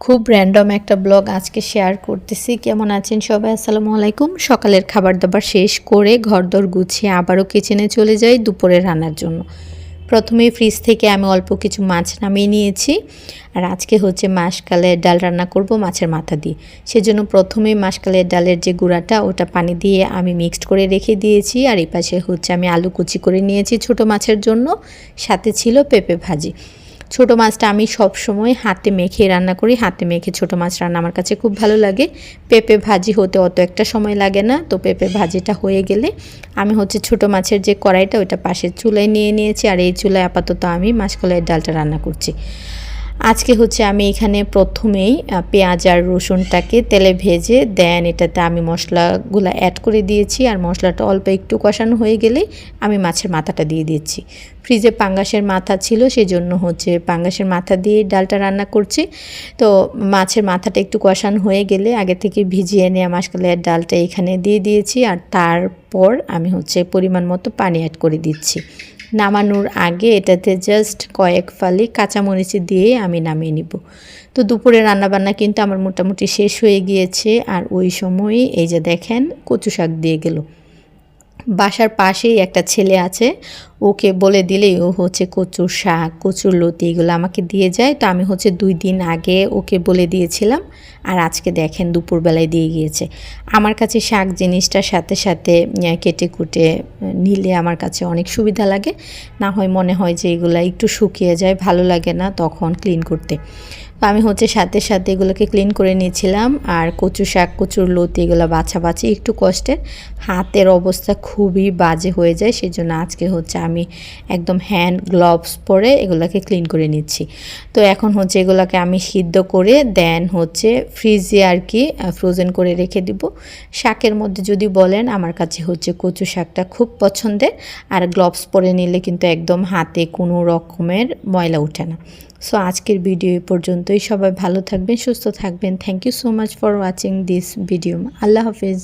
খুব র্যান্ডম একটা ব্লগ আজকে শেয়ার করতেছি। কেমন আছেন সবাই? আসসালামু আলাইকুম। সকালের খাবার দাবার শেষ করে ঘরদোর গুছিয়ে আবারও কিচেনে চলে যাই দুপুরে রান্নার জন্য। প্রথমেই ফ্রিজ থেকে আমি অল্প কিছু মাছ নামিয়ে নিয়েছি। আর আজকে হচ্ছে মাসকালের ডাল রান্না করব মাছের মাথা দিয়ে। সেজন্য প্রথমেই মাসকালের ডালের যে গুঁড়াটা ওটা পানি দিয়ে আমি মিক্সড করে রেখে দিয়েছি। আর এই পাশে হচ্ছে আমি আলু কুচি করে নিয়েছি ছোটো মাছের জন্য, সাথে ছিল পেঁপে ভাজি। ছোটো মাছটা আমি সব সময় হাতে মেখে রান্না করি। হাতে মেখে ছোটো মাছ রান্না আমার কাছে খুব ভালো লাগে। পেঁপে ভাজি হতে অত একটা সময় লাগে না। তো পেঁপে ভাজিটা হয়ে গেলে আমি হচ্ছে ছোটো মাছের যে কড়াইটা ওইটা পাশের চুলায় নিয়ে নিয়েছি। আর এই চুলায় আপাতত আমি মাসকলাইয়ের ডালটা রান্না করছি। আজকে হচ্ছে আমি এখানে প্রথমেই পেঁয়াজ আর রসুনটাকে তেলে ভেজে দেন এটাতে আমি মশলাগুলো অ্যাড করে দিয়েছি। আর মশলাটা অল্প একটু কষানো হয়ে গেলে আমি মাছের মাথাটা দিয়ে দিচ্ছি। ফ্রিজে পাঙ্গাসের মাথা ছিল, সেই জন্য হচ্ছে পাঙ্গাসের মাথা দিয়ে ডালটা রান্না করছি। তো মাছের মাথাটা একটু কষানো হয়ে গেলে আগে থেকে ভিজিয়ে নেওয়া মাসকলাইয়ের ডালটা এখানে দিয়ে দিয়েছি। আর তারপর আমি হচ্ছে পরিমাণ মতো পানি অ্যাড করে দিচ্ছি। নামানোর আগে এটাতে জাস্ট কয়েক ফালি কাঁচামরিচ দিয়ে আমি নামিয়ে নিব। তো দুপুরে রান্নাবান্না কিন্তু আমার মোটামুটি শেষ হয়ে গিয়েছে। আর ওই সময়ই এই যে দেখেন কচু শাক দিয়ে গেল। বাসার পাশেই একটা ছেলে আছে, ওকে বলে দিলেই ও হচ্ছে কচুর শাক, কচুর লতি এগুলো আমাকে দিয়ে যায়। তো আমি হচ্ছে 2 দিন আগে ওকে বলে দিয়েছিলাম, আর আজকে দেখেন দুপুরবেলায় দিয়ে গিয়েছে। আমার কাছে শাক জিনিসটার সাথে সাথে কেটে কুটে নিলে আমার কাছে অনেক সুবিধা লাগে। না হয় মনে হয় যে এগুলো একটু শুকিয়ে যায়, ভালো লাগে না তখন ক্লিন করতে। তো আমি হচ্ছে সাথে সাথে এগুলোকে ক্লিন করে নিয়েছিলাম। আর কচু শাক, কচুর লতি এগুলো বাছাবাছি একটু কষ্টের, হাতের অবস্থা খুবই বাজে হয়ে যায়। সেই জন্য আজকে হচ্ছে আমি একদম হ্যান্ড গ্লাভস পরে এগুলোকে ক্লিন করে নিচ্ছি। তো এখন হচ্ছে এগুলোকে আমি সিদ্ধ করে দেন হচ্ছে ফ্রিজে আর কি ফ্রোজেন করে রেখে দিব। শাকের মধ্যে যদি বলেন, আমার কাছে হচ্ছে কচু শাকটা খুব পছন্দের। আর গ্লাভস পরে নিলে কিন্তু একদম হাতে কোনো রকমের ময়লা ওঠে না। সো আজকের ভিডিও এই পর্যন্তই। সবাই ভালো থাকবেন, সুস্থ থাকবেন। Thank you so much for watching this video. আল্লাহ হাফিজ।